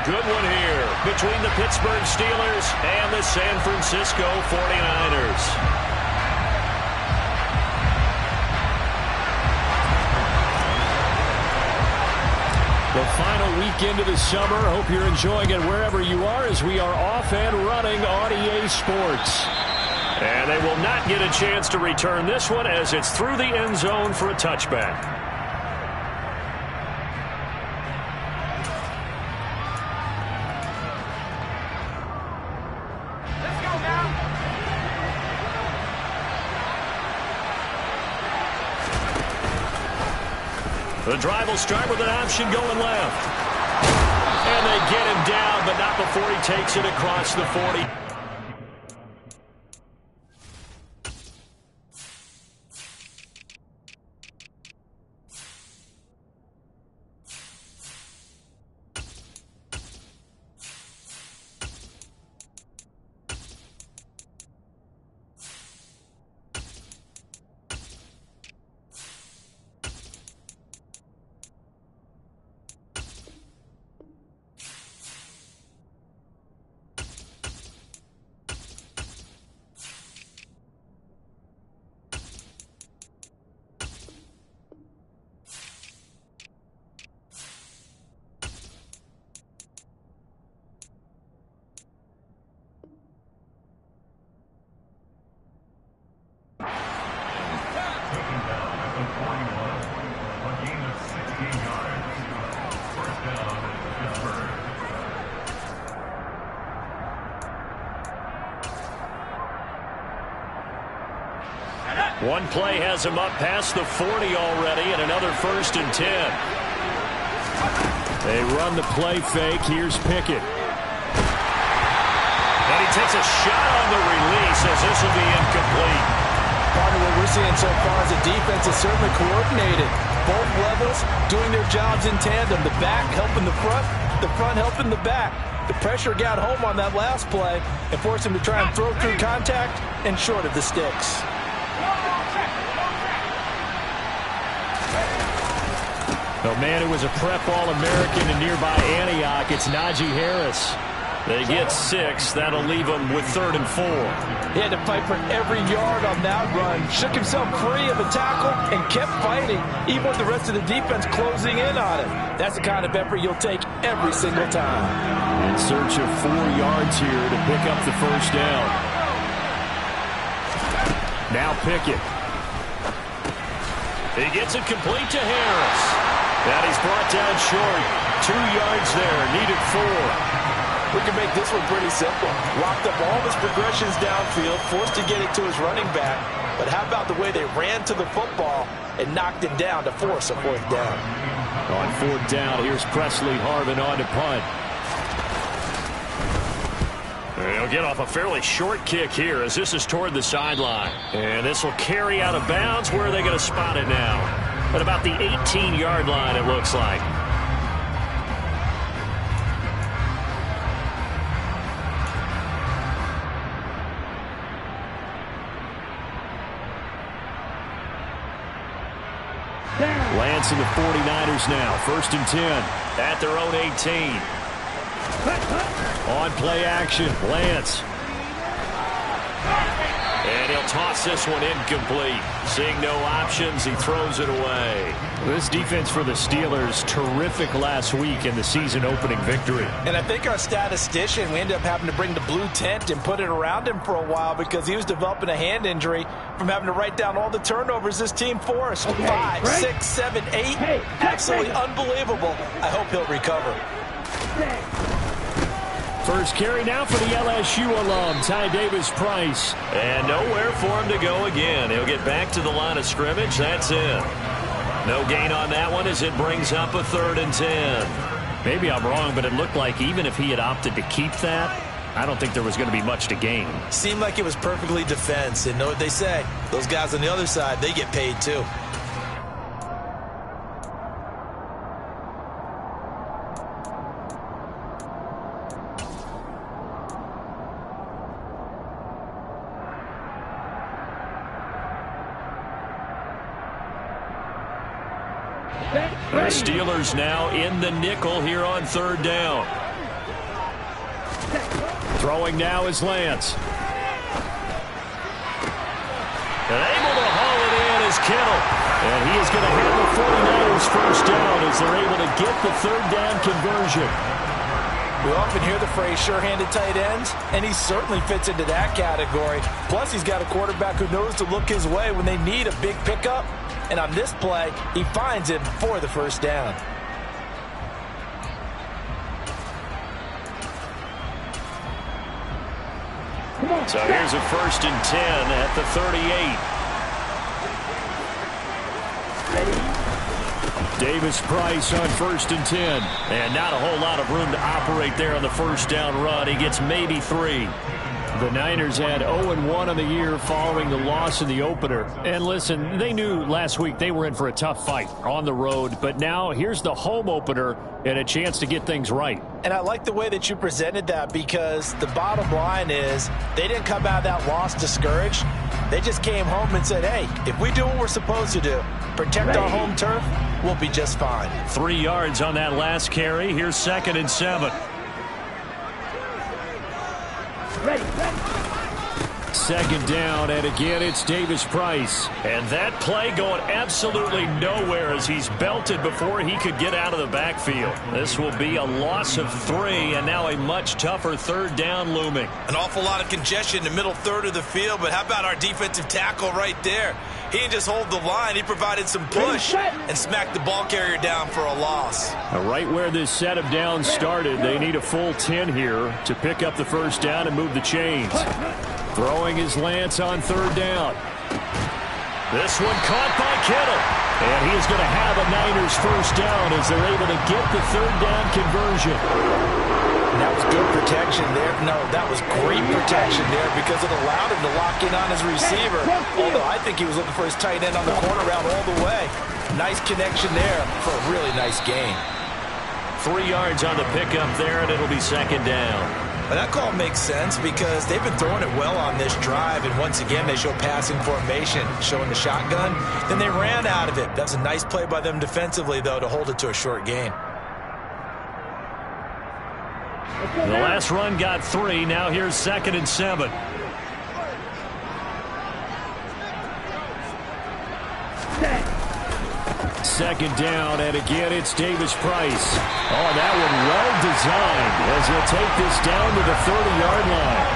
good one here between the Pittsburgh Steelers and the San Francisco 49ers. The final weekend of the summer. Hope you're enjoying it wherever you are as we are off and running on EA Sports. And they will not get a chance to return this one as it's through the end zone for a touchback. Let's go now. The drive will start with an option going left. And they get him down, but not before he takes it across the 40. One play has him up past the 40 already, and another 1st and 10. They run the play fake. Here's Pickett. And he takes a shot on the release as this will be incomplete. Partner, what we're seeing so far is the defense is certainly coordinated. Both levels doing their jobs in tandem. The back helping the front helping the back. The pressure got home on that last play and forced him to try and throw through contact and short of the sticks. The man who was a prep All-American in nearby Antioch, it's Najee Harris. They get 6. That'll leave them with 3rd and 4. He had to fight for every yard on that run. Shook himself free of the tackle and kept fighting, even with the rest of the defense closing in on him. That's the kind of effort you'll take every single time. In search of 4 yards here to pick up the 1st down. Now Pickett. He gets it complete to Harris. And he's brought down short. 2 yards there, needed 4. We can make this one pretty simple. Locked up all his progressions downfield, forced to get it to his running back. But how about the way they ran to the football and knocked him down to force a 4th down? On 4th down, here's Presley Harvin on to punt. They'll get off a fairly short kick here as this is toward the sideline. And this will carry out of bounds. Where are they going to spot it now? At about the 18-yard line, it looks like. Lance and the 49ers now. 1st and 10 at their own 18. On play action, Lance. And he'll toss this one incomplete. Seeing no options, he throws it away. This defense for the Steelers, terrific last week in the season-opening victory. And I think our statistician, we ended up having to bring the blue tent and put it around him for a while because he was developing a hand injury from having to write down all the turnovers this team forced. 5, 6, 7, 8. Absolutely unbelievable. I hope he'll recover. First carry now for the LSU alum, Ty Davis-Price. And nowhere for him to go again. He'll get back to the line of scrimmage. That's it. No gain on that one as it brings up a 3rd and 10. Maybe I'm wrong, but it looked like even if he had opted to keep that, I don't think there was going to be much to gain. Seemed like it was perfectly defense. And know what they say? Those guys on the other side, they get paid too. The Steelers now in the nickel here on 3rd down. Throwing now is Lance. And able to haul it in is Kittle. And he is going to have the 49ers first down as they're able to get the third down conversion. We often hear the phrase sure-handed tight ends, and he certainly fits into that category. Plus, he's got a quarterback who knows to look his way when they need a big pickup. And on this play, he finds him for the first down. So here's a 1st and 10 at the 38. Davis-Price on 1st and 10. And not a whole lot of room to operate there on the first down run. He gets maybe 3. The Niners had 0-1 on the year following the loss in the opener. And listen, they knew last week they were in for a tough fight on the road. But now here's the home opener and a chance to get things right. And I like the way that you presented that, because the bottom line is they didn't come out of that loss discouraged. They just came home and said, hey, if we do what we're supposed to do, protect our home turf, we'll be just fine. 3 yards on that last carry. Here's 2nd and 7. Second down, and again it's Davis-Price. And that play going absolutely nowhere as he's belted before he could get out of the backfield. This will be a loss of 3, and now a much tougher third down looming. An awful lot of congestion in the middle third of the field, but how about our defensive tackle right there? He didn't just hold the line, he provided some push and smacked the ball carrier down for a loss. Right where this set of downs started, they need a full 10 here to pick up the first down and move the chains. Throwing is Lance on 3rd down. This one caught by Kittle. And he is going to have a Niners first down as they're able to get the third down conversion. And that was good protection there. No, that was great protection there because it allowed him to lock in on his receiver. Although I think he was looking for his tight end on the corner route all the way. Nice connection there for a really nice gain. 3 yards on the pickup there, and it'll be 2nd down. But that call makes sense because they've been throwing it well on this drive, and once again they show passing formation, showing the shotgun. Then they ran out of it. That's a nice play by them defensively, though, to hold it to a short gain. The last run got 3. Now here's 2nd and 7. Second down, and again it's Davis-Price. Oh, that one well designed as he'll take this down to the 30-yard line.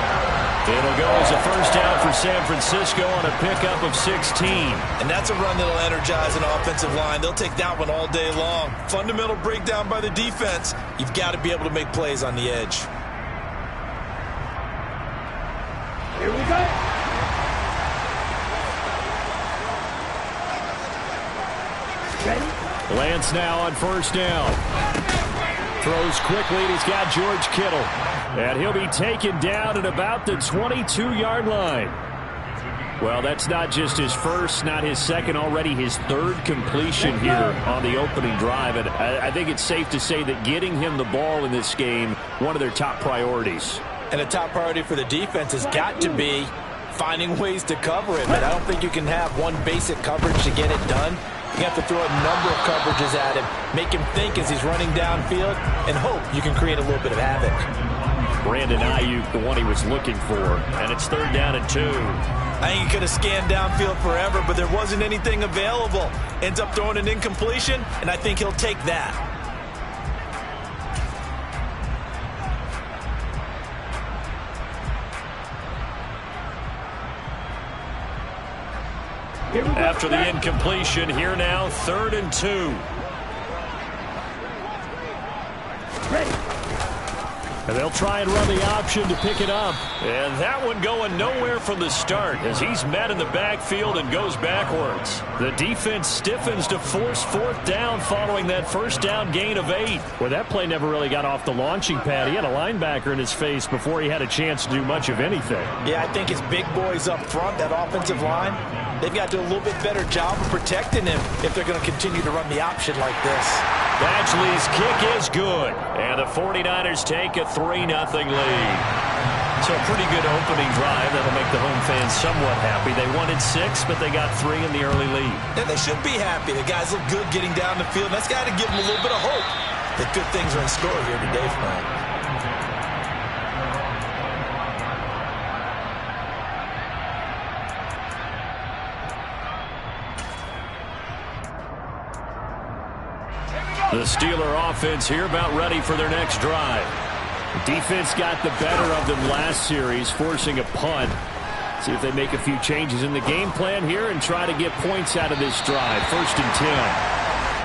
It'll go as a first down for San Francisco on a pickup of 16. And that's a run that'll energize an offensive line. They'll take that one all day long. Fundamental breakdown by the defense. You've got to be able to make plays on the edge. Here we go. Lance now on first down. Throws quickly, and he's got George Kittle. And he'll be taken down at about the 22-yard line. Well, that's not just his first, not his second, already his 3rd completion here on the opening drive. And I think it's safe to say that getting him the ball in this game, one of their top priorities. And a top priority for the defense has got to be finding ways to cover him. And I don't think you can have one basic coverage to get it done. You have to throw a number of coverages at him, make him think as he's running downfield, and hope you can create a little bit of havoc. Brandon Ayuk, the one he was looking for, and it's 3rd down and 2. I think he could have scanned downfield forever, but there wasn't anything available. Ends up throwing an incompletion, and I think he'll take that. After the incompletion, here now, 3rd and 2. And they'll try and run the option to pick it up. And that one going nowhere from the start as he's met in the backfield and goes backwards. The defense stiffens to force 4th down following that first down gain of 8. Well, that play never really got off the launching pad. He had a linebacker in his face before he had a chance to do much of anything. Yeah, I think his big boys up front, that offensive line, they've got to do a little bit better job of protecting him if they're going to continue to run the option like this. Badgley's kick is good. And the 49ers take a 3-0 lead. So a pretty good opening drive that'll make the home fans somewhat happy. They wanted 6, but they got 3 in the early lead. And they should be happy. The guys look good getting down the field. That's got to give them a little bit of hope that good things are in store here today for them. The Steeler offense here about ready for their next drive. Defense got the better of them last series, forcing a punt. See if they make a few changes in the game plan here and try to get points out of this drive. 1st and 10.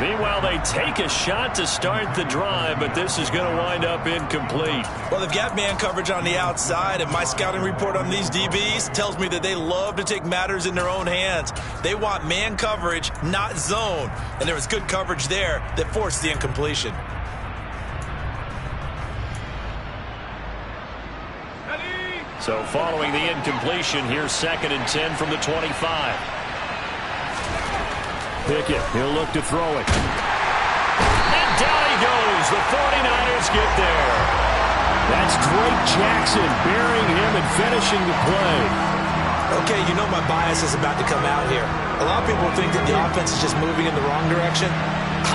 Meanwhile, they take a shot to start the drive, but this is going to wind up incomplete. Well, they've got man coverage on the outside, and my scouting report on these DBs tells me that they love to take matters in their own hands. They want man coverage, not zone. And there was good coverage there that forced the incompletion. So following the incompletion, here's 2nd and 10 from the 25. Pickett, he'll look to throw it. And down he goes. The 49ers get there. That's Drake Jackson burying him and finishing the play. Okay, you know my bias is about to come out here. A lot of people think that the offense is just moving in the wrong direction.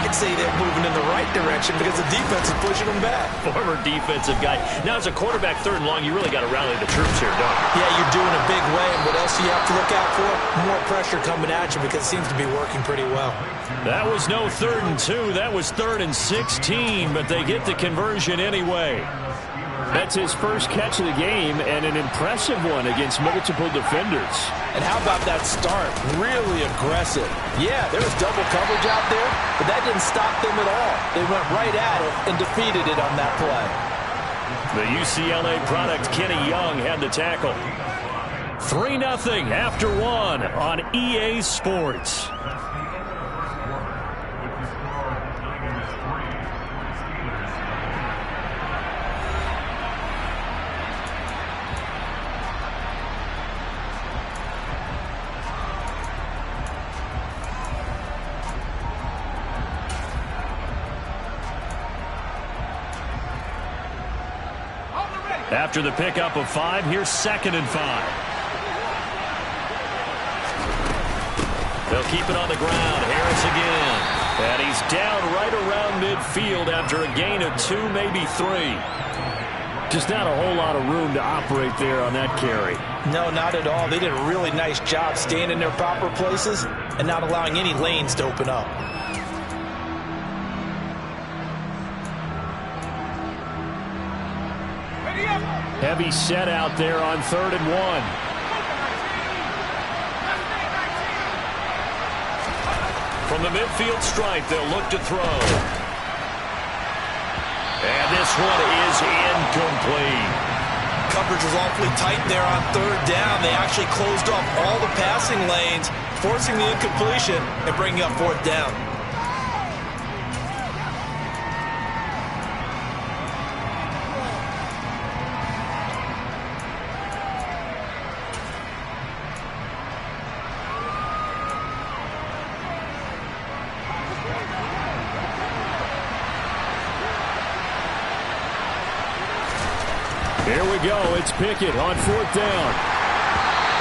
I'd say they're moving in the right direction because the defense is pushing them back. Former defensive guy. Now, as a quarterback 3rd and long, you really got to rally the troops here, don't you? Yeah, you're doing a big way, and what else do you have to look out for? More pressure coming at you because it seems to be working pretty well. That was no 3rd and 2. That was 3rd and 16, but they get the conversion anyway. That's his first catch of the game and an impressive one against multiple defenders. And how about that start? Really aggressive. Yeah, there was double coverage out there, but that didn't stop them at all. They went right at it and defeated it on that play. The UCLA product, Kenny Young, had the tackle. 3-0 after 1 on EA Sports. After the pickup of 5, here's 2nd and 5. They'll keep it on the ground. Harris again. And he's down right around midfield after a gain of 2, maybe 3. Just not a whole lot of room to operate there on that carry. No, not at all. They did a really nice job staying in their proper places and not allowing any lanes to open up. Heavy set out there on 3rd and 1. From the midfield stripe, they'll look to throw. And this one is incomplete. Coverage was awfully tight there on 3rd down. They actually closed off all the passing lanes, forcing the incompletion and bringing up 4th down. Here we go. It's Pickett on 4th down.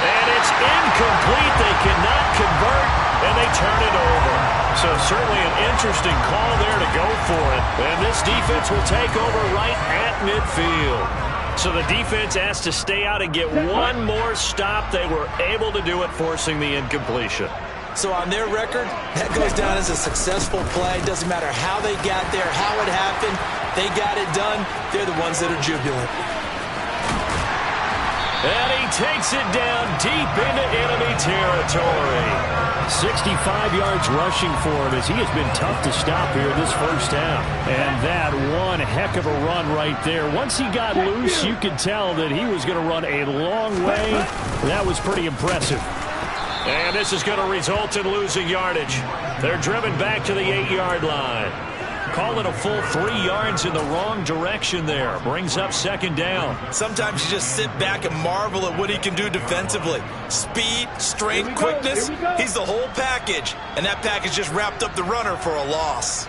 And it's incomplete. They cannot convert, and they turn it over. So certainly an interesting call there to go for it. And this defense will take over right at midfield. So the defense asked to stay out and get one more stop. They were able to do it, forcing the incompletion. So on their record, that goes down as a successful play. Doesn't matter how they got there, how it happened. They got it done. They're the ones that are jubilant. And he takes it down deep into enemy territory. 65 yards rushing for him as he has been tough to stop here this first half. And that one heck of a run right there. Once he got loose, you could tell that he was going to run a long way. That was pretty impressive. And this is going to result in losing yardage. They're driven back to the 8-yard line. Call it a full 3 yards in the wrong direction there. Brings up 2nd down. Sometimes you just sit back and marvel at what he can do defensively. Speed, strength, quickness. He's the whole package. And that package just wrapped up the runner for a loss.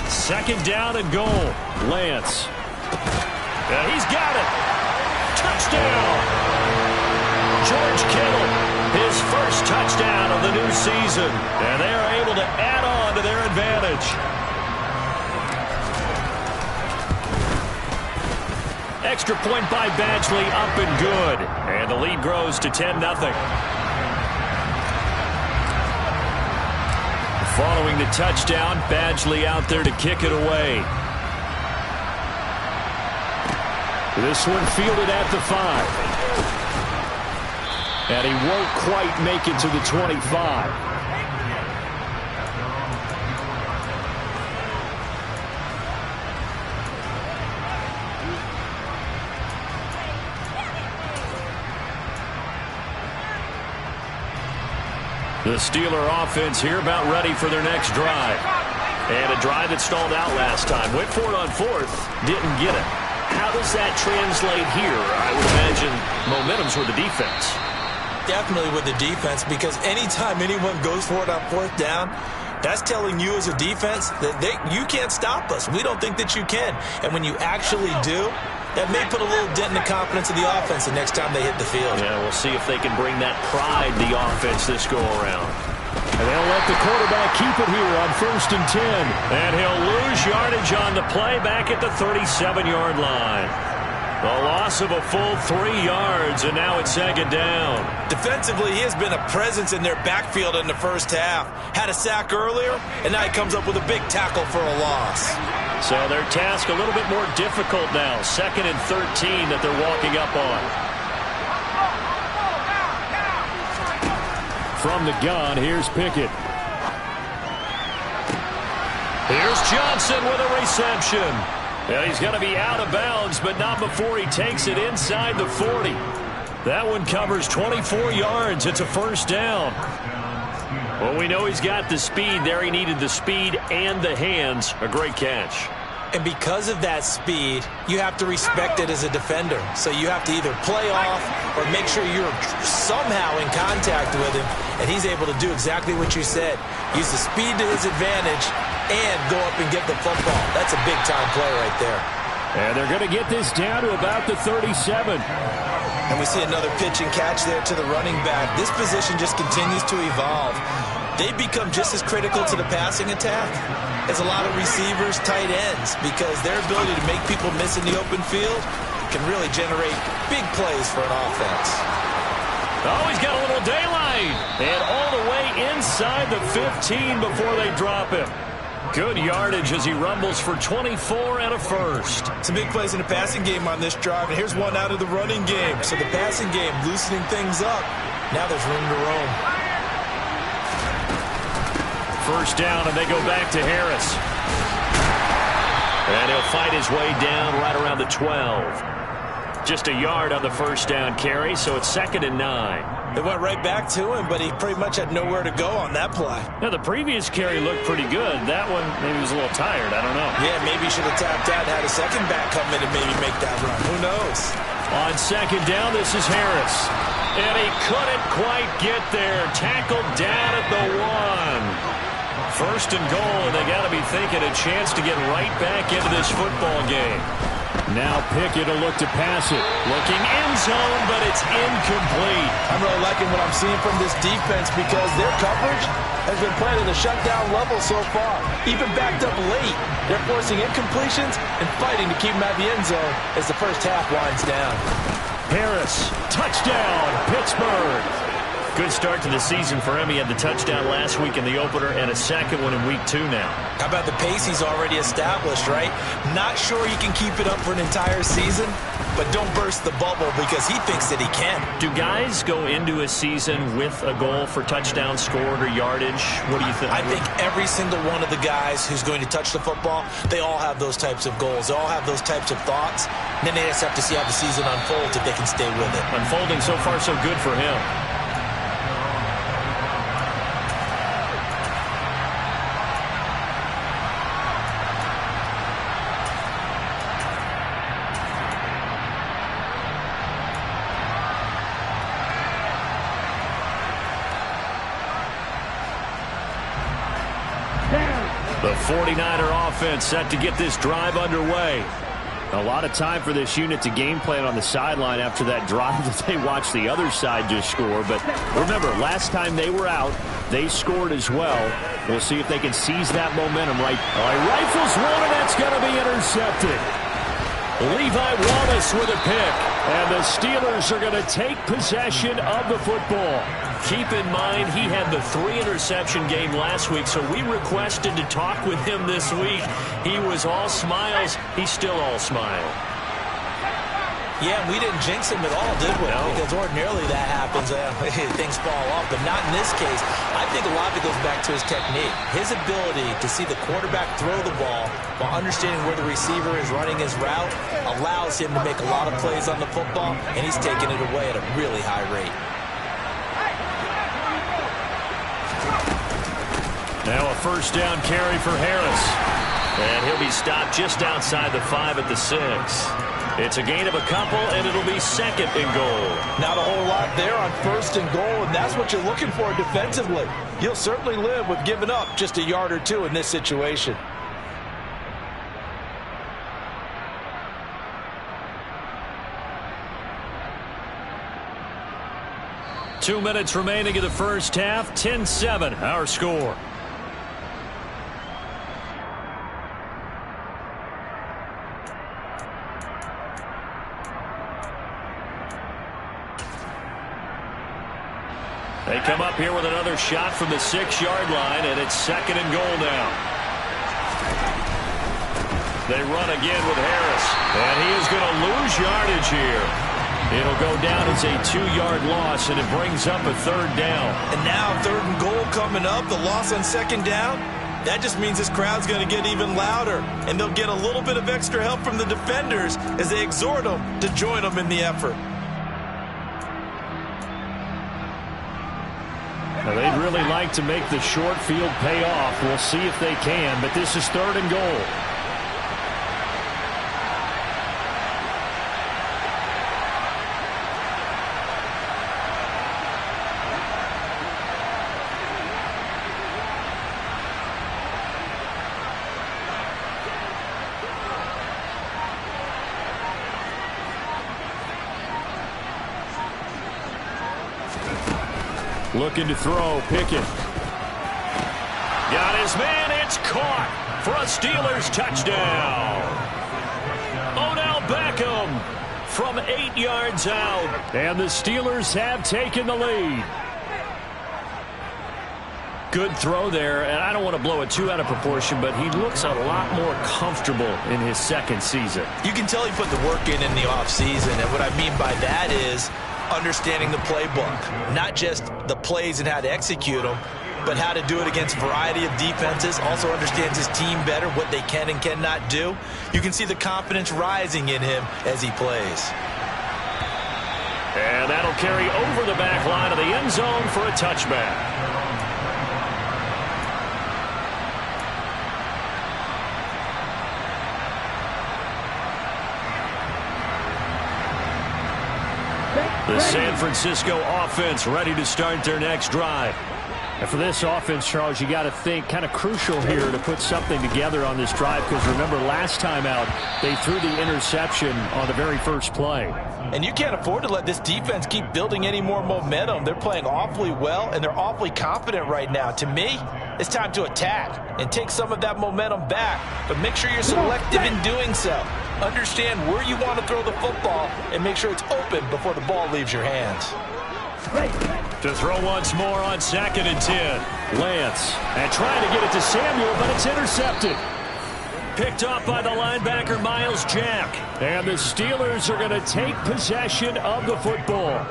Second down and goal. Lance. And he's got it. Touchdown! George Kittle, his first touchdown of the new season. And they are able to add on to their advantage. Extra point by Badgley, up and good. And the lead grows to 10-0. Following the touchdown, Badgley out there to kick it away. This one fielded at the 5. And he won't quite make it to the 25. The Steeler offense here about ready for their next drive. And a drive that stalled out last time. Went for it on 4th, didn't get it. How does that translate here? I would imagine momentum's with the defense. Definitely with the defense, because anytime anyone goes for it on 4th down, that's telling you as a defense that you can't stop us. We don't think that you can. And when you actually do, that may put a little dent in the confidence of the offense the next time they hit the field. Yeah, we'll see if they can bring that pride the offense this go-around. And they'll let the quarterback keep it here on 1st and 10. And he'll lose yardage on the play back at the 37-yard line. A loss of a full 3 yards, and now it's 2nd down. Defensively, he has been a presence in their backfield in the first half. Had a sack earlier, and now he comes up with a big tackle for a loss. So their task a little bit more difficult now. 2nd and 13 that they're walking up on. From the gun, here's Pickett. Here's Johnson with a reception. And he's going to be out of bounds, but not before he takes it inside the 40. That one covers 24 yards. It's a 1st down. Well, we know he's got the speed there. He needed the speed and the hands. A great catch. And because of that speed, you have to respect it as a defender. So you have to either play off or make sure you're somehow in contact with him, and he's able to do exactly what you said. Use the speed to his advantage and go up and get the football. That's a big-time play right there. And they're going to get this down to about the 37. And we see another pitch and catch there to the running back. This position just continues to evolve. They become just as critical to the passing attack as a lot of receivers, tight ends, because their ability to make people miss in the open field can really generate big plays for an offense. Oh, he's got a little daylight. And all the way inside the 15 before they drop him. Good yardage as he rumbles for 24 and a 1st. Some big plays in the passing game on this drive, and here's one out of the running game. So the passing game loosening things up. Now there's room to roam. 1st down, and they go back to Harris. And he'll fight his way down right around the 12. Just a yard on the 1st down carry, so it's 2nd and 9. They went right back to him, but he pretty much had nowhere to go on that play. Now, the previous carry looked pretty good. That one, maybe was a little tired. I don't know. Yeah, maybe he should have tapped out, had a second back come in and maybe make that run. Who knows? On 2nd down, this is Harris. And he couldn't quite get there. Tackled down at the 1. 1st and goal, and they got to be thinking a chance to get right back into this football game. Now Pickett will look to pass it. Looking end zone, but it's incomplete. I'm really liking what I'm seeing from this defense because their coverage has been playing at a shutdown level so far. Even backed up late, they're forcing incompletions and fighting to keep them at the end zone as the first half winds down. Harris, touchdown, Pittsburgh. Good start to the season for him. He had the touchdown last week in the opener and a second one in week 2 now. How about the pace he's already established, right? Not sure he can keep it up for an entire season, but don't burst the bubble because he thinks that he can. Do guys go into a season with a goal for touchdown scored or yardage? What do you think? I think every single one of the guys who's going to touch the football, they all have those types of goals. They all have those types of thoughts. And then they just have to see how the season unfolds if they can stay with it. Unfolding so far so good for him. The 49er offense set to get this drive underway. A lot of time for this unit to game plan on the sideline after that drive that they watched the other side just score. But remember, last time they were out, they scored as well. We'll see if they can seize that momentum right. All right, rifles one, and that's going to be intercepted. Levi Wallace with a pick. And the Steelers are going to take possession of the football. Keep in mind, he had the 3-interception game last week, so we requested to talk with him this week. He was all smiles. He's still all smile. Yeah, we didn't jinx him at all, did we? No. Because ordinarily that happens. Things fall off, but not in this case. I think a lot of it goes back to his technique. His ability to see the quarterback throw the ball while understanding where the receiver is running his route allows him to make a lot of plays on the football, and he's taking it away at a really high rate. Now a first down carry for Harris. And he'll be stopped just outside the 5 at the 6. It's a gain of a couple, and it'll be second and goal. Not a whole lot there on first and goal, and that's what you're looking for defensively. You'll certainly live with giving up just a yard or two in this situation. Two minutes remaining in the first half. 10-7, our score. They come up here with another shot from the 6-yard line, and it's second and goal now. They run again with Harris, and he is going to lose yardage here. It'll go down as a 2-yard loss, and it brings up a third down. And now third and goal coming up, the loss on second down. That just means this crowd's going to get even louder, and they'll get a little bit of extra help from the defenders as they exhort them to join them in the effort. Now, they'd really like to make the short field pay off. We'll see if they can, but this is third and goal. Looking to throw, Pickett. Got his man, it's caught for a Steelers touchdown. Odell Beckham from 8 yards out. And the Steelers have taken the lead. Good throw there, and I don't want to blow it too out of proportion, but he looks a lot more comfortable in his second season. You can tell he put the work in the offseason, and what I mean by that is understanding the playbook, not just the plays and how to execute them, but how to do it against a variety of defenses. Also understands his team better, what they can and cannot do. You can see the confidence rising in him as he plays. And that'll carry over the back line of the end zone for a touchback. The San Francisco offense ready to start their next drive. And for this offense, Charles, you got to think kind of crucial here to put something together on this drive, because remember last time out they threw the interception on the very first play. And you can't afford to let this defense keep building any more momentum. They're playing awfully well, and they're awfully confident right now. To me, it's time to attack and take some of that momentum back, but make sure you're selective in doing so. Understand where you want to throw the football and make sure it's open before the ball leaves your hands. To throw once more on 2nd and 10. Lance, and trying to get it to Samuel, but it's intercepted. Picked up by the linebacker, Miles Jack. And the Steelers are going to take possession of the football.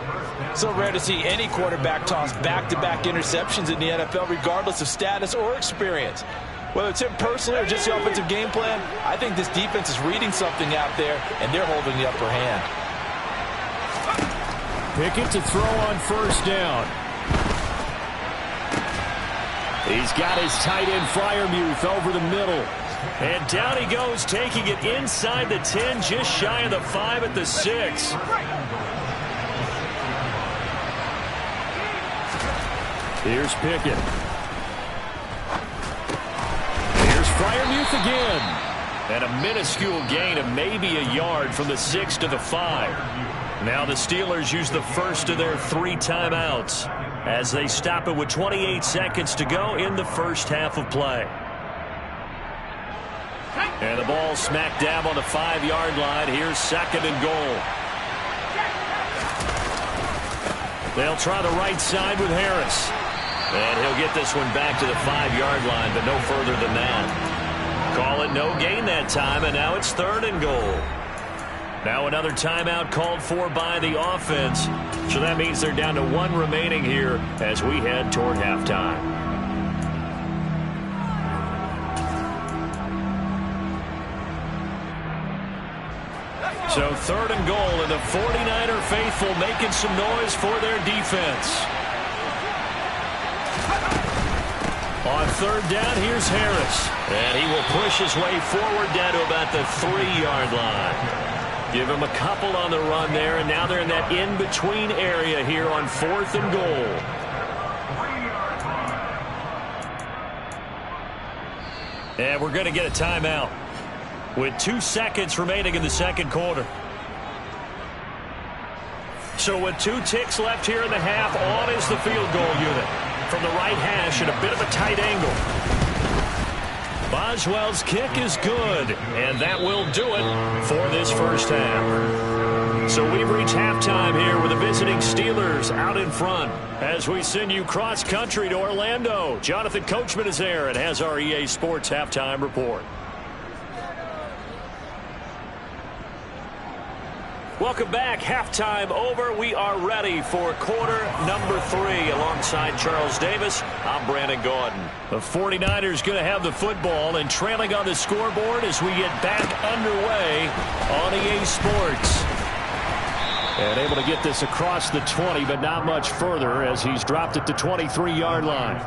So rare to see any quarterback toss back-to-back interceptions in the NFL, regardless of status or experience. Whether it's him personally or just the offensive game plan, I think this defense is reading something out there, and they're holding the upper hand. Pickett to throw on first down. He's got his tight end Freiermuth over the middle. And down he goes, taking it inside the 10, just shy of the 5 at the 6. Here's Pickett. Here's Freiermuth again. And a minuscule gain of maybe a yard from the 6 to the 5. Now the Steelers use the first of their 3 timeouts as they stop it with 28 seconds to go in the first half of play. And the ball smack dab on the 5-yard line. Here's 2nd and goal. They'll try the right side with Harris. And he'll get this one back to the 5-yard line, but no further than that. Call it no gain that time, and now it's 3rd and goal. Now another timeout called for by the offense. So that means they're down to 1 remaining here as we head toward halftime. So 3rd and goal, and the 49er faithful making some noise for their defense. On 3rd down, here's Harris. And he will push his way forward down to about the 3-yard line. Give him a couple on the run there, and now they're in that in-between area here on 4th and goal. And we're going to get a timeout with 2 seconds remaining in the 2nd quarter. So with 2 ticks left here in the half, on is the field goal unit. From the right hash at a bit of a tight angle. Boswell's kick is good, and that will do it for this first half. So we've reached halftime here with the visiting Steelers out in front. As we send you cross-country to Orlando, Jonathan Coachman is there and has our EA Sports halftime report. Welcome back. Halftime over. We are ready for quarter number 3. Alongside Charles Davis, I'm Brandon Gaudin. The 49ers going to have the football and trailing on the scoreboard as we get back underway on EA Sports. And able to get this across the 20, but not much further as he's dropped it to 23-yard line.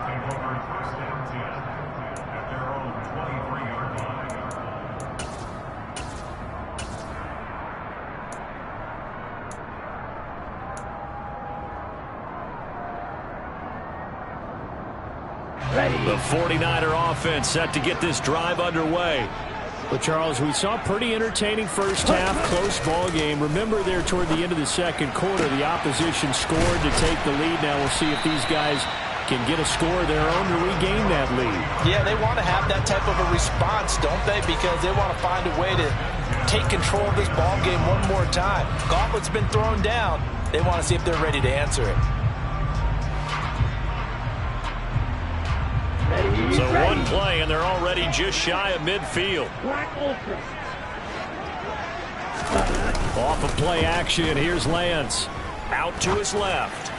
The 49er offense set to get this drive underway. But, Charles, we saw a pretty entertaining first half, close ball game. Remember there toward the end of the 2nd quarter, the opposition scored to take the lead. Now we'll see if these guys can get a score of their own to regain that lead. Yeah, they want to have that type of a response, don't they? Because they want to find a way to take control of this ball game one more time. Gauntlet's been thrown down. They want to see if they're ready to answer it. So one play, and they're already just shy of midfield. Off of play action, here's Lance. Out to his left.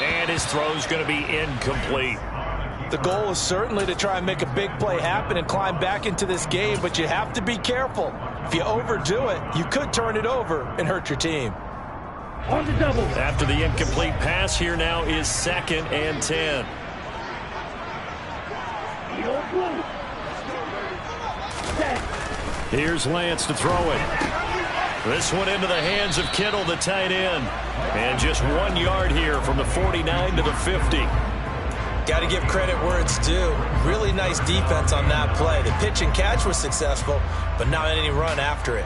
And his throw's going to be incomplete. The goal is certainly to try and make a big play happen and climb back into this game, but you have to be careful. If you overdo it, you could turn it over and hurt your team. On the double. After the incomplete pass, here now is 2nd and 10. Here's Lance to throw it. This one into the hands of Kittle, the tight end. And just 1 yard here from the 49 to the 50. Got to give credit where it's due. Really nice defense on that play. The pitch and catch was successful, but not any run after it.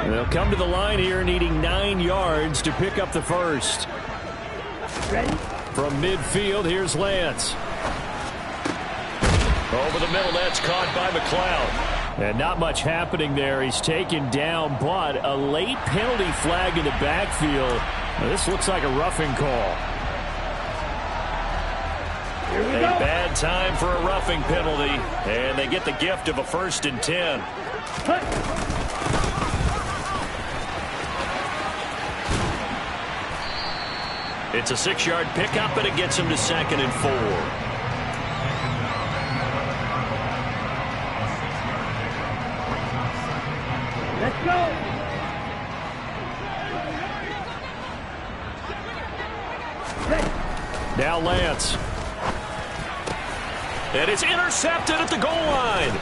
They'll come to the line here needing 9 yards to pick up the first. Ready? From midfield, here's Lance. Over the middle, that's caught by McLeod. And not much happening there. He's taken down, but a late penalty flag in the backfield. Now, this looks like a roughing call. A bad time for a roughing penalty, and they get the gift of a 1st and 10. It's a 6-yard pickup, and it gets him to 2nd and 4. Let's go. Now Lance. And it's intercepted at the goal line.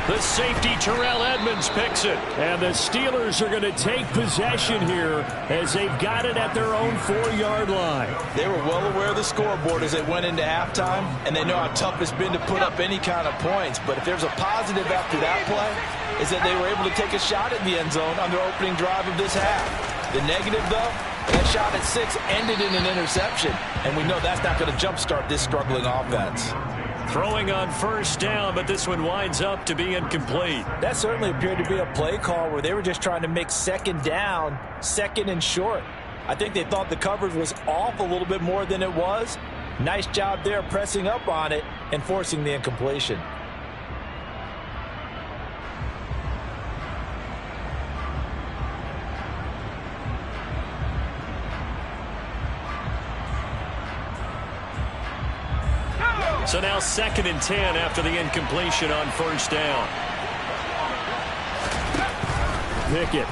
The safety, Terrell Edmonds, picks it. And the Steelers are going to take possession here as they've got it at their own 4-yard line. They were well aware of the scoreboard as they went into halftime, and they know how tough it's been to put up any kind of points. But if there's a positive after that play, is that they were able to take a shot at the end zone on their opening drive of this half. The negative, though, That shot at 6 ended in an interception, and we know that's not going to jumpstart this struggling offense. Throwing on first down, but this one winds up to be incomplete. That certainly appeared to be a play call where they were just trying to make second down, second and short. I think they thought the coverage was off a little bit more than it was. Nice job there pressing up on it and forcing the incompletion. So now 2nd and 10 after the incompletion on first down. Pickett.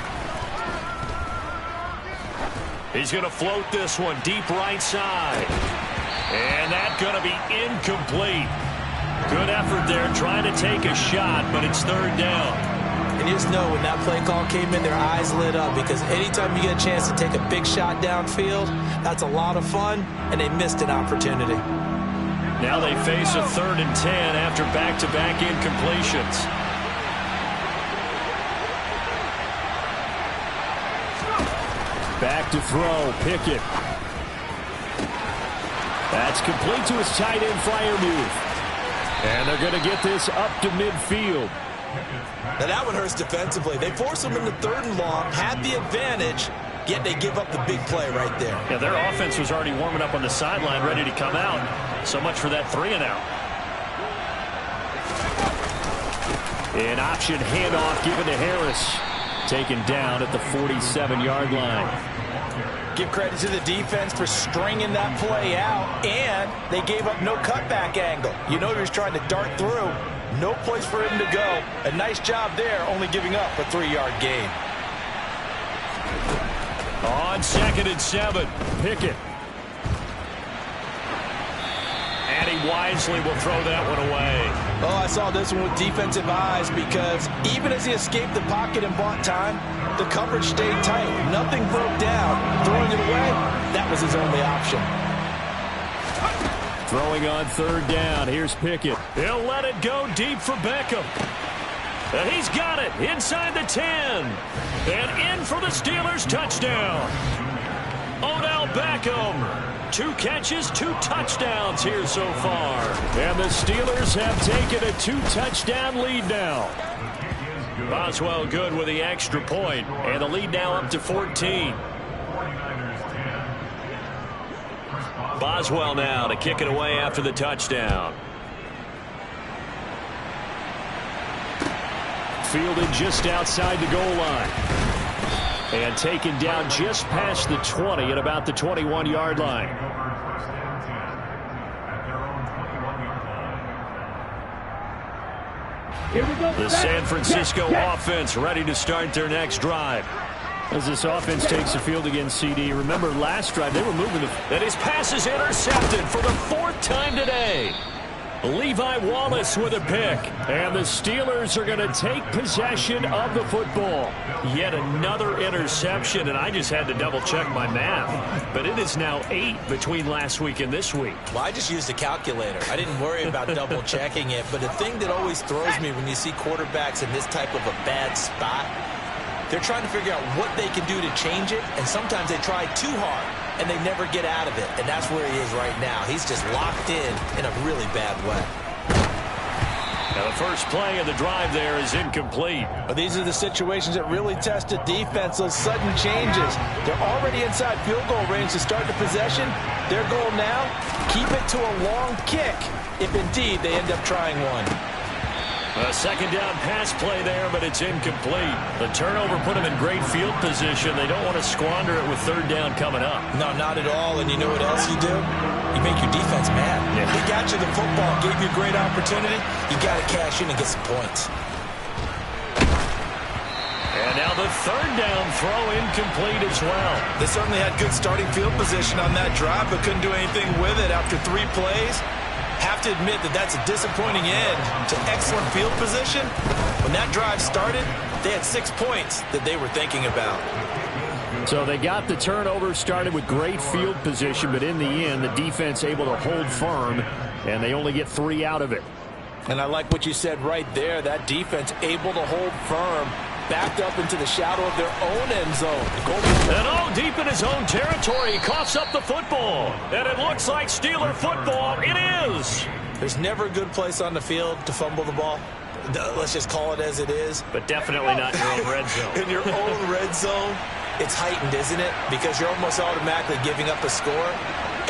He's going to float this one deep right side. And that's going to be incomplete. Good effort there trying to take a shot, but it's 3rd down. And you just know when that play call came in, their eyes lit up, because anytime you get a chance to take a big shot downfield, that's a lot of fun, and they missed an opportunity. Now they face a 3rd and 10 after back-to-back incompletions. Back to throw, Pickett. That's complete to his tight end Freiermuth. And they're going to get this up to midfield. Now that one hurts defensively. They force them into 3rd and long, had the advantage, yet they give up the big play right there. Yeah, their offense was already warming up on the sideline, ready to come out. So much for that 3-and-out. An option handoff given to Harris. Taken down at the 47-yard line. Give credit to the defense for stringing that play out, and they gave up no cutback angle. You know he was trying to dart through. No place for him to go. A nice job there, only giving up a 3-yard gain. On 2nd and 7, Pickett. And he wisely will throw that one away. Oh, I saw this one with defensive eyes, because even as he escaped the pocket and bought time, the coverage stayed tight. Nothing broke down. Throwing it away, that was his only option. Throwing on 3rd down. Here's Pickett. He'll let it go deep for Beckham. And he's got it inside the 10. And in for the Steelers touchdown. Odell Beckham. 2 catches, 2 touchdowns here so far. And the Steelers have taken a 2-touchdown lead now. Boswell good with the extra point. And the lead now up to 14. Boswell now to kick it away after the touchdown. Fielded just outside the goal line. And taken down just past the 20 at about the 21-yard line. Here we go. The San Francisco offense ready to start their next drive. As this offense takes the field against CD, remember last drive they were moving the... And his pass is intercepted for the 4th time today. Levi Wallace with a pick. And the Steelers are going to take possession of the football. Yet another interception, and I just had to double-check my math. But it is now 8 between last week and this week. Well, I just used a calculator. I didn't worry about double-checking it. But the thing that always throws me when you see quarterbacks in this type of a bad spot, they're trying to figure out what they can do to change it, and sometimes they try too hard, and they never get out of it. And that's where he is right now. He's just locked in a really bad way. Now the first play of the drive there is incomplete. But these are the situations that really test a defense, those sudden changes. They're already inside field goal range to start the possession. Their goal now, keep it to a long kick, if indeed they end up trying one. A 2nd down pass play there, but it's incomplete. The turnover put them in great field position. They don't want to squander it with 3rd down coming up. No, not at all. And you know what else you do? You make your defense mad. Yeah. They got you the football, gave you a great opportunity. You got to cash in and get some points. And now the 3rd down throw incomplete as well. They certainly had good starting field position on that drive, but couldn't do anything with it after 3 plays. Have to admit that that's a disappointing end to excellent field position. When that drive started, they had 6 points that they were thinking about. So they got the turnover, started with great field position, but in the end, the defense able to hold firm, and they only get 3 out of it. And I like what you said right there, that defense able to hold firm. backed up into the shadow of their own end zone. And deep in his own territory, he coughs up the football. And it looks like Steeler football. It is. There's never a good place on the field to fumble the ball. Let's just call it as it is. But definitely not in your own red zone. In your own red zone, it's heightened, isn't it? Because you're almost automatically giving up a score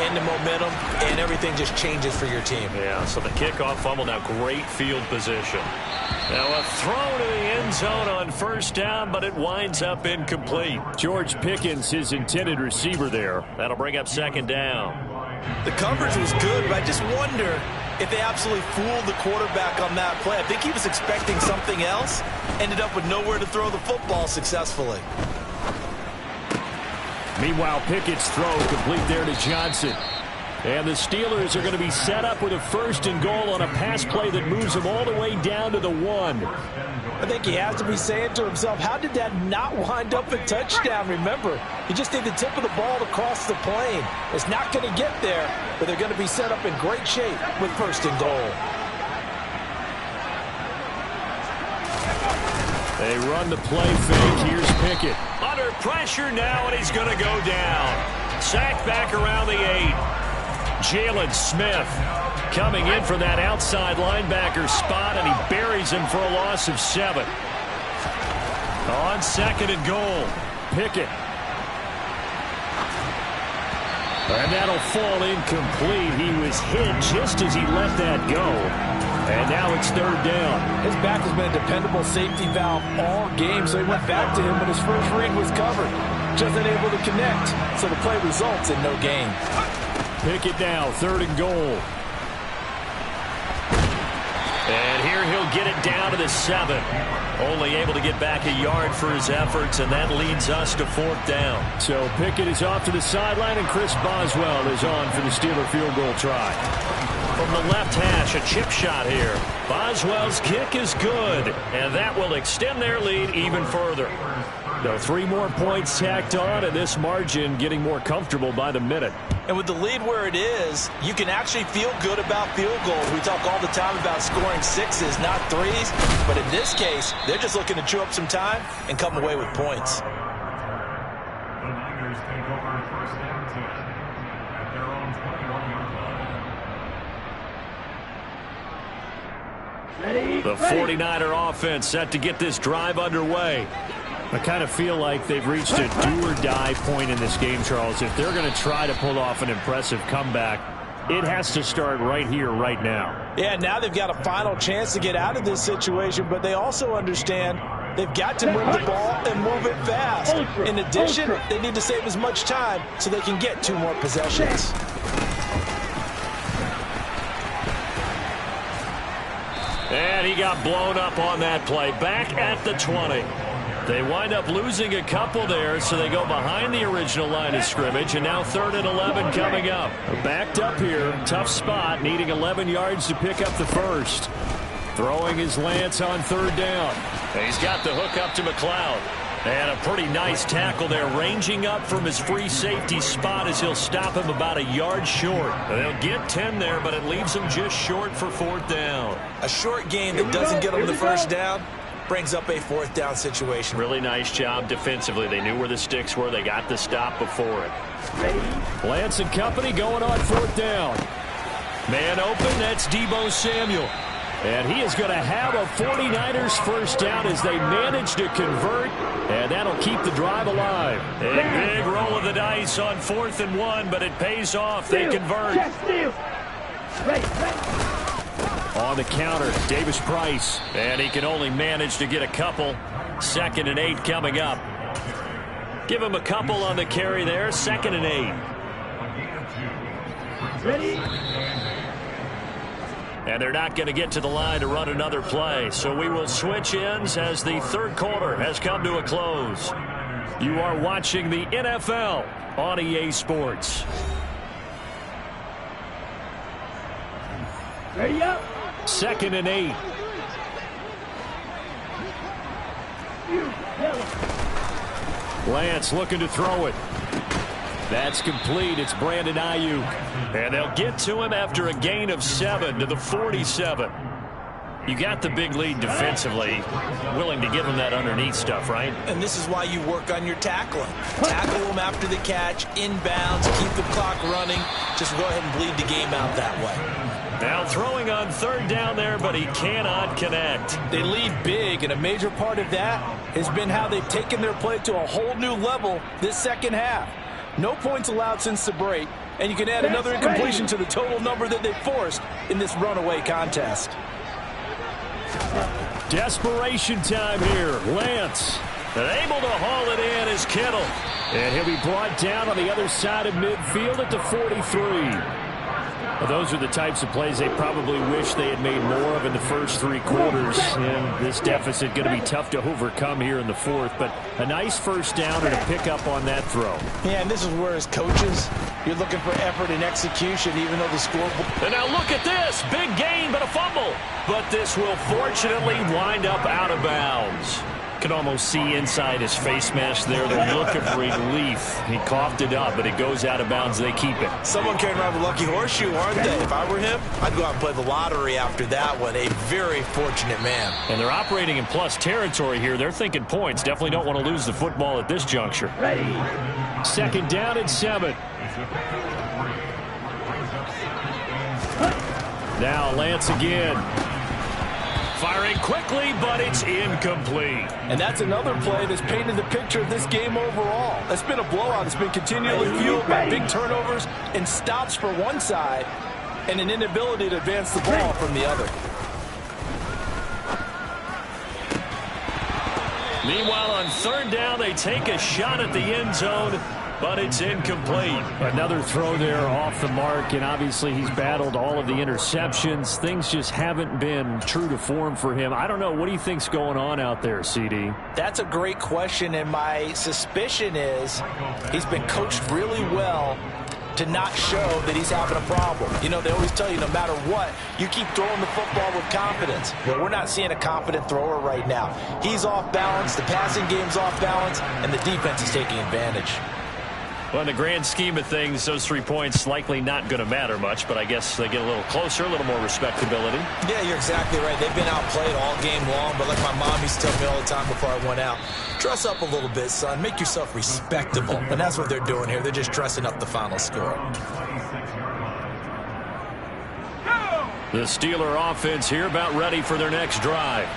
and the momentum, and everything just changes for your team. Yeah, so the kickoff fumble, now great field position. Now a throw to the end zone on first down, but it winds up incomplete. George Pickens, his intended receiver there. That'll bring up second down. The coverage was good, but I just wonder if they absolutely fooled the quarterback on that play. I think he was expecting something else, ended up with nowhere to throw the football successfully. Meanwhile, Pickett's throw complete there to Johnson. And the Steelers are going to be set up with a 1st and goal on a pass play that moves them all the way down to the 1. I think he has to be saying to himself, how did that not wind up a touchdown? Remember, you just need the tip of the ball to cross the plane. It's not going to get there, but they're going to be set up in great shape with 1st and goal. They run the play fake. Here's Pickett. Under pressure now, and he's going to go down. Sacked back around the 8. Jalen Smith coming in for that outside linebacker spot, and he buries him for a loss of 7. On 2nd and goal, Pickett. And that'll fall incomplete. He was hit just as he let that go. And now it's 3rd down. His back has been a dependable safety valve all game, so he went back to him when his first read was covered. Just unable to connect, so the play results in no gain. Pickett now, 3rd and goal. And here he'll get it down to the 7. Only able to get back a yard for his efforts, and that leads us to 4th down. So Pickett is off to the sideline, and Chris Boswell is on for the Steeler field goal try. From the left hash, a chip shot here. Boswell's kick is good, and that will extend their lead even further. So 3 more points tacked on, and this margin getting more comfortable by the minute. And with the lead where it is, you can actually feel good about field goals. We talk all the time about scoring 6s, not 3s. But in this case, they're just looking to chew up some time and come away with points. The 49er offense set to get this drive underway. I kind of feel like they've reached a do-or-die point in this game, Charles. If they're going to try to pull off an impressive comeback, it has to start right here, right now. Yeah, now they've got a final chance to get out of this situation, but they also understand they've got to move the ball and move it fast. In addition, they need to save as much time so they can get 2 more possessions. And he got blown up on that play. Back at the 20. They wind up losing a couple there, so they go behind the original line of scrimmage, and now 3rd and 11 coming up. Backed up here, tough spot, needing 11 yards to pick up the 1st. Throwing his Lance on 3rd down. And he's got the hook up to McLeod. And a pretty nice tackle there, ranging up from his free safety spot as he'll stop him about a yard short. They'll get 10 there, but it leaves him just short for 4th down. A short gain that doesn't get them the 1st down brings up a 4th down situation. Really nice job defensively. They knew where the sticks were. They got the stop before it. Lance and company going on 4th down. Man open, that's Deebo Samuel. And he is going to have a 49ers 1st down as they manage to convert, and that'll keep the drive alive. A big roll of the dice on 4th and 1, but it pays off. They convert. On the counter, Davis Price. And he can only manage to get a couple. 2nd and 8 coming up. Give him a couple on the carry there. 2nd and 8. Ready? And they're not going to get to the line to run another play. So we will switch ends as the 3rd quarter has come to a close. You are watching the NFL on EA Sports. Ready up. 2nd and 8. Lance looking to throw it. That's complete. It's Brandon Ayuk. And they'll get to him after a gain of 7 to the 47. You got the big lead defensively, willing to give them that underneath stuff, right? And this is why you work on your tackling. Tackle them after the catch, inbounds, keep the clock running. Just go ahead and bleed the game out that way. Now throwing on third down there, but he cannot connect. They lead big, and a major part of that has been how they've taken their play to a whole new level this second half. No points allowed since the break, and you can add another incompletion to the total number that they forced in this runaway contest. Desperation time here. Lance. And able to haul it in is Kittle. And he'll be brought down on the other side of midfield at the 43. Well, those are the types of plays they probably wish they had made more of in the first 3 quarters. And this deficit going to be tough to overcome here in the fourth. But a nice first down and a pickup on that throw. Yeah, and this is where as coaches, you're looking for effort and execution, even though the scoreboard. And now look at this. Big gain, but a fumble. But this will fortunately wind up out of bounds. Can almost see inside his face mask there the look of relief. He coughed it up, but it goes out of bounds. They keep it. Someone carrying around the lucky horseshoe, aren't they? If I were him, I'd go out and play the lottery after that one. A very fortunate man. And they're operating in plus territory here. They're thinking points. Definitely don't want to lose the football at this juncture. Ready. Second down and 7. Now Lance again. Firing quickly, but it's incomplete. And that's another play that's painted the picture of this game overall. It's been a blowout. It's been continually fueled by big turnovers and stops for one side and an inability to advance the ball from the other. Meanwhile, on third down, they take a shot at the end zone, but it's incomplete. Another throw there off the mark, and obviously he's battled all of the interceptions. Things just haven't been true to form for him. I don't know. What do you think's going on out there, CD? That's a great question, and my suspicion is he's been coached really well to not show that he's having a problem. You know, they always tell you no matter what, you keep throwing the football with confidence. Well, we're not seeing a confident thrower right now. He's off balance, the passing game's off balance, and the defense is taking advantage. Well, in the grand scheme of things, those 3 points likely not going to matter much, but I guess they get a little closer, a little more respectability. Yeah, you're exactly right. They've been outplayed all game long, but like my mom used to tell me all the time before I went out, dress up a little bit, son. Make yourself respectable. And that's what they're doing here. They're just dressing up the final score. The Steeler offense here about ready for their next drive.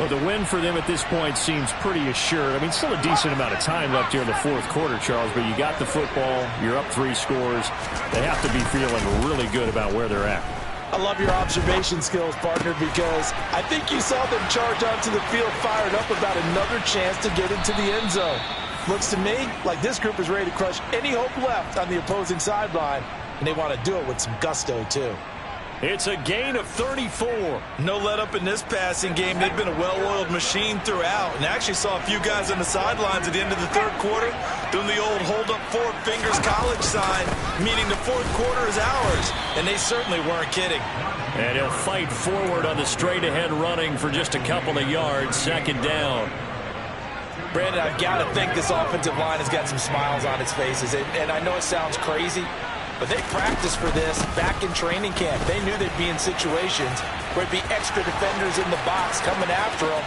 Well, the win for them at this point seems pretty assured. I mean, still a decent amount of time left here in the fourth quarter, Charles, but you got the football, you're up 3 scores. They have to be feeling really good about where they're at. I love your observation skills, partner, because I think you saw them charge onto the field fired up about another chance to get into the end zone. Looks to me like this group is ready to crush any hope left on the opposing sideline, and they want to do it with some gusto, too. It's a gain of 34. No let up in this passing game. They've been a well-oiled machine throughout. And actually saw a few guys on the sidelines at the end of the third quarter doing the old hold up 4 fingers college sign, meaning the fourth quarter is ours. And they certainly weren't kidding. And he'll fight forward on the straight-ahead running for just a couple of yards. Second down. Brandon, I've got to think this offensive line has got some smiles on its faces. And I know it sounds crazy, but they practiced for this back in training camp. They knew they'd be in situations where there'd be extra defenders in the box coming after them.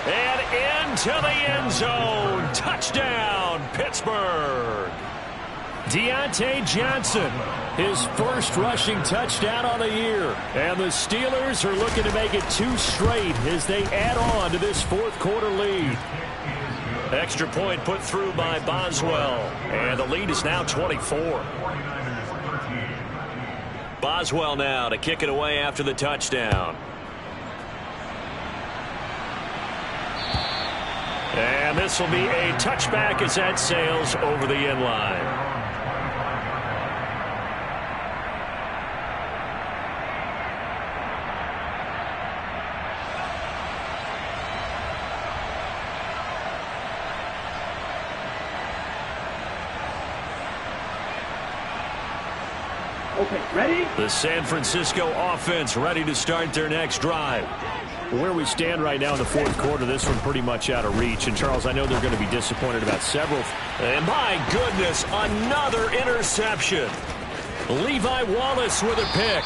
And into the end zone. Touchdown, Pittsburgh. Deontay Johnson, his first rushing touchdown on the year. And the Steelers are looking to make it 2 straight as they add on to this fourth quarter lead. Extra point put through by Boswell. And the lead is now 24. Boswell now to kick it away after the touchdown. And this will be a touchback as that sails over the end line. Okay, ready? The San Francisco offense ready to start their next drive. Where we stand right now in the fourth quarter, this one pretty much out of reach. And, Charles, I know they're going to be disappointed about several. And, my goodness, another interception. Levi Wallace with a pick.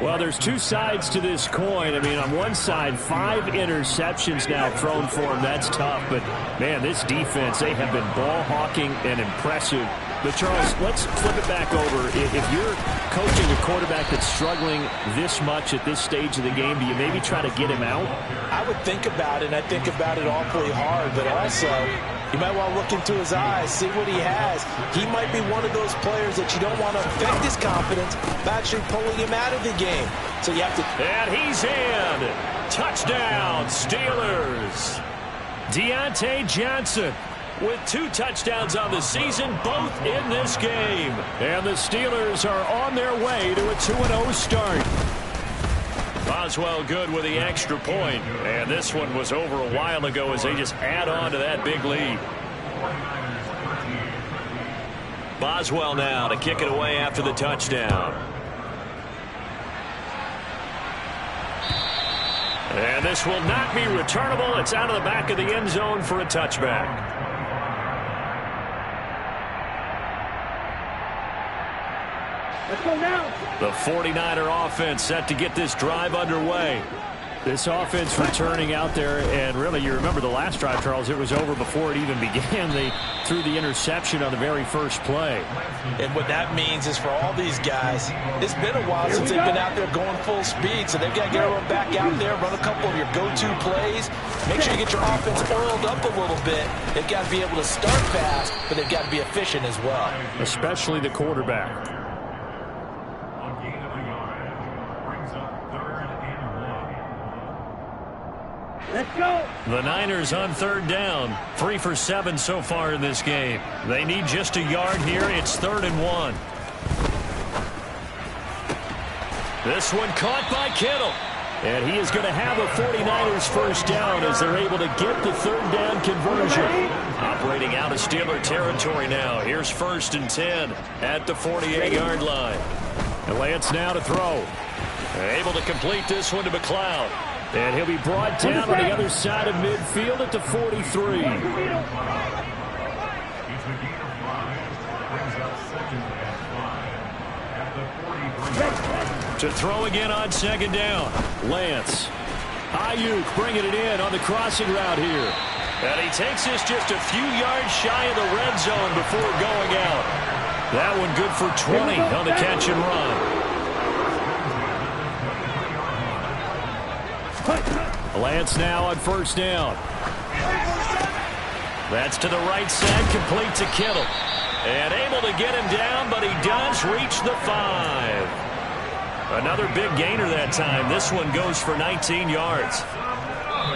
Well, there's two sides to this coin. I mean, on one side, 5 interceptions now thrown for him. That's tough. But, man, this defense, they have been ball hawking and impressive. But, Charles, let's flip it back over. If you're coaching a quarterback that's struggling this much at this stage of the game, do you maybe try to get him out? I would think about it, and I think about it awfully hard. But also, you might want to look into his eyes, see what he has. He might be one of those players that you don't want to affect his confidence by actually pulling him out of the game. So you have to... And he's in. Touchdown, Steelers. Deontay Johnson with 2 touchdowns on the season, both in this game. And the Steelers are on their way to a 2-0 start. Boswell good with the extra point. And this one was over a while ago as they just add on to that big lead. Boswell now to kick it away after the touchdown. And this will not be returnable. It's out of the back of the end zone for a touchback. Let's go now. The 49er offense set to get this drive underway. This offense returning out there, and really, you remember the last drive, Charles, it was over before it even began. They threw the interception on the very first play. And what that means is for all these guys, it's been a while since they've been out there going full speed, so they've got to get everyone back out there, run a couple of your go-to plays, make sure you get your offense oiled up a little bit. They've got to be able to start fast, but they've got to be efficient as well. Especially the quarterback. Let's go. The Niners on 3rd down. 3 for 7 so far in this game. They need just a yard here. It's 3rd and 1. This one caught by Kittle. And he is going to have a 49ers first down as they're able to get the 3rd down conversion. Operating out of Steeler territory now. Here's 1st and 10 at the 48-yard line. And Lance now to throw. Able to complete this one to McLeod. And he'll be brought down on the other side of midfield at the 43. To throw again on 2nd down. Lance. Ayuk bringing it in on the crossing route here. And he takes this just a few yards shy of the red zone before going out. That one good for 20 on the catch and run. Lance now on 1st down. That's to the right side, complete to Kittle. And able to get him down, but he does reach the 5. Another big gainer that time. This one goes for 19 yards.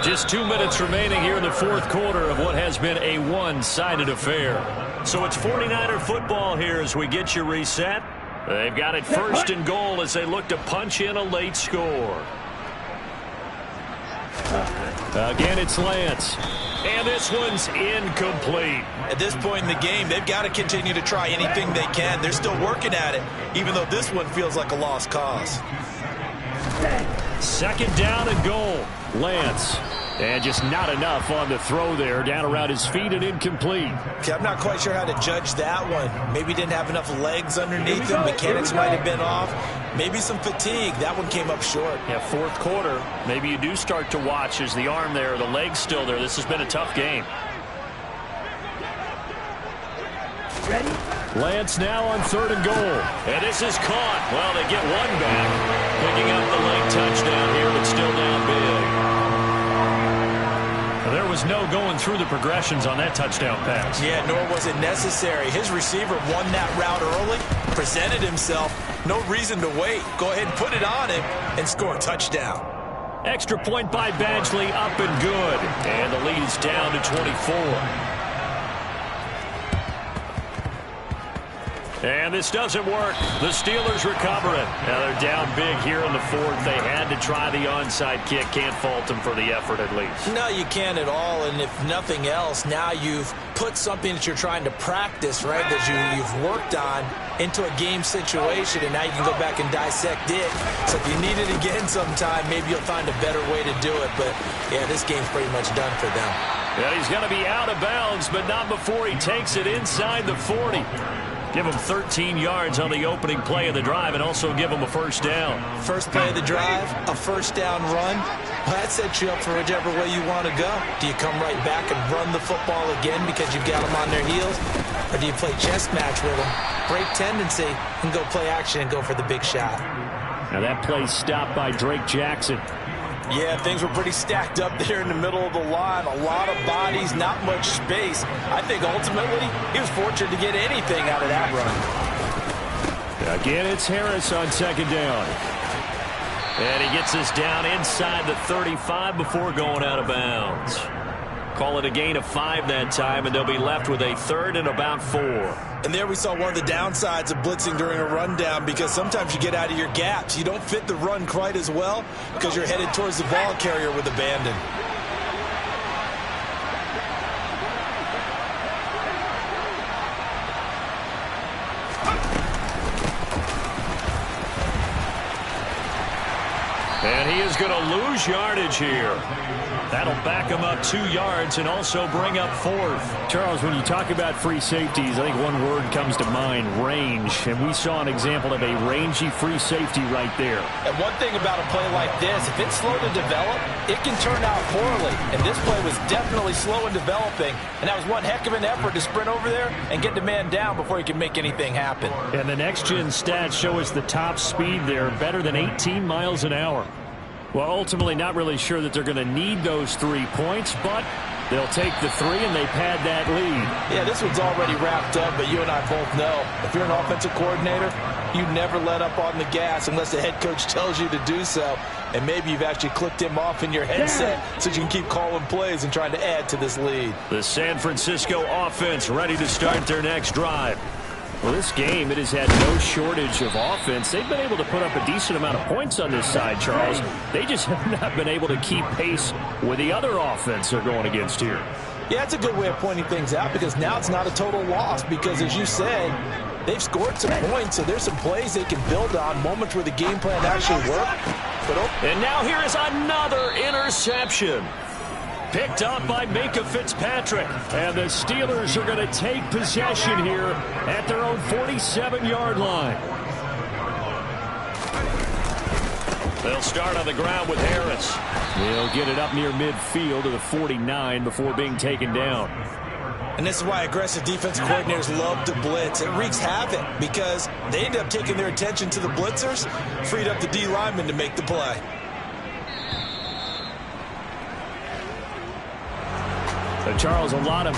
Just 2 minutes remaining here in the 4th quarter of what has been a one-sided affair. So it's 49er football here as we get you reset. They've got it 1st and goal as they look to punch in a late score. Again, it's Lance. And this one's incomplete. At this point in the game, they've got to continue to try anything they can. They're still working at it, even though this one feels like a lost cause. 2nd down and goal. Lance. And just not enough on the throw there. Down around his feet and incomplete. Okay, I'm not quite sure how to judge that one. Maybe didn't have enough legs underneath him. Mechanics might have been off. Maybe some fatigue. That one came up short. Yeah, 4th quarter. Maybe you do start to watch as the arm there, the leg's still there. This has been a tough game. Ready? Lance now on 3rd and goal. And this is caught. Well, they get one back. Picking up the late touchdown here, but still down big. There was no going through the progressions on that touchdown pass. Yeah, nor was it necessary. His receiver won that route early, presented himself. No reason to wait. Go ahead and put it on him and score a touchdown. Extra point by Badgley, up and good. And the lead is down to 24. And this doesn't work. The Steelers recover it. Now they're down big here in the 4th. They had to try the onside kick. Can't fault them for the effort at least. No, you can't at all. And if nothing else, now you've put something that you're trying to practice, right, that you've worked on into a game situation, and now you can go back and dissect it. So if you need it again sometime, maybe you'll find a better way to do it. But, yeah, this game's pretty much done for them. Yeah, he's going to be out of bounds, but not before he takes it inside the 40. Give them 13 yards on the opening play of the drive and also give them a first down. First play of the drive, a first down run. Well, that sets you up for whichever way you want to go. Do you come right back and run the football again because you've got them on their heels? Or do you play chess match with them, break tendency, and go play action and go for the big shot? Now that play stopped by Drake Jackson. Yeah, things were pretty stacked up there in the middle of the line. A lot of bodies, not much space. I think ultimately he was fortunate to get anything out of that run. Again, it's Harris on second down. And he gets this down inside the 35 before going out of bounds. Call it a gain of 5 that time, and they'll be left with a 3rd and about 4. And there we saw one of the downsides of blitzing during a rundown, because sometimes you get out of your gaps. You don't fit the run quite as well because you're headed towards the ball carrier with abandon. And he is going to lose yardage here. That'll back him up 2 yards and also bring up 4th. Charles, when you talk about free safeties, I think one word comes to mind, range. And we saw an example of a rangy free safety right there. And one thing about a play like this, if it's slow to develop, it can turn out poorly. And this play was definitely slow in developing. And that was one heck of an effort to sprint over there and get the man down before he can make anything happen. And the next-gen stats show us the top speed there, better than 18 miles an hour. Well, ultimately not really sure that they're going to need those 3 points, but they'll take the 3 and they pad that lead. Yeah, this one's already wrapped up, but you and I both know if you're an offensive coordinator, you never let up on the gas unless the head coach tells you to do so. And maybe you've actually clicked him off in your headset so you can keep calling plays and trying to add to this lead. The San Francisco offense ready to start their next drive. Well, this game, it has had no shortage of offense. They've been able to put up a decent amount of points on this side, Charles. They just have not been able to keep pace with the other offense they're going against here. Yeah, it's a good way of pointing things out, because now it's not a total loss, because as you said, they've scored some points, so there's some plays they can build on, moments where the game plan actually worked. And now here is another interception. Picked up by Minkah Fitzpatrick. And the Steelers are going to take possession here at their own 47-yard line. They'll start on the ground with Harris. They'll get it up near midfield to the 49 before being taken down. And this is why aggressive defensive coordinators love to blitz. It wreaks havoc because they end up taking their attention to the blitzers, freed up the D lineman to make the play. So, Charles, a lot of